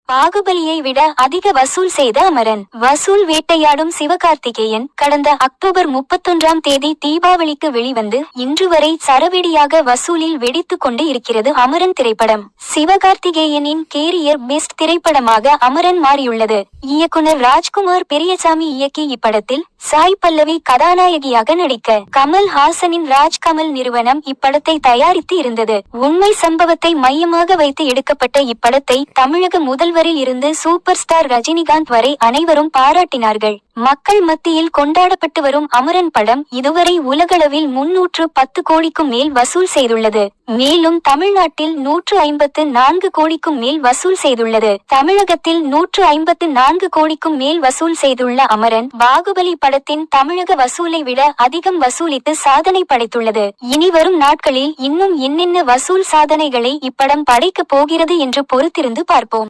பாகுபலியை விட அதிக வசூல் செய்த அமரன். வசூல் வேட்டையாடும் சிவகார்த்திகேயன் கடந்த அக்டோபர் 31ஆம் தேதி தீபாவளிக்கு வெளிவந்து இன்று வரை சரவெடியாக வசூலில் வெடித்து கொண்டு இருக்கிறது அமரன் திரைப்படம். சிவகார்த்திகேயனின் கேரியர் பெஸ்ட் திரைப்படமாக அமரன் மாறியுள்ளது. இயக்குனர் ராஜ்குமார் பெரியசாமி இயக்கி இப்படத்தில் சாய் பல்லவி கதாநாயகியாக நடிக்க கமல் ஹாசனின் ராஜ்கமல் நிறுவனம் இப்படத்தை தயாரித்து இருந்தது. உண்மை சம்பவத்தை மையமாக வைத்து எடுக்கப்பட்ட இப்படத்தை தமிழக முதல்வரில் இருந்து சூப்பர் ஸ்டார் ரஜினிகாந்த் வரை அனைவரும் பாராட்டினார்கள். மக்கள் மத்தியில் கொண்டாடப்பட்டு வரும் அமரன் படம் இதுவரை உலகளவில் 310 கோடிக்கும் மேல் வசூல் செய்துள்ளது. மேலும் தமிழ்நாட்டில் 154 கோடிக்கும் மேல் வசூல் செய்துள்ளது. தமிழகத்தில் 154 கோடிக்கும் மேல் வசூல் செய்துள்ள அமரன் பாகுபலி படத்தின் தமிழக வசூலை விட அதிகம் வசூலித்து சாதனை படைத்துள்ளது. இனி வரும் நாட்களில் இன்னும் என்னென்ன வசூல் சாதனைகளை இப்படம் படைக்கப் போகிறது என்று பொறுத்திருந்து பார்ப்போம்.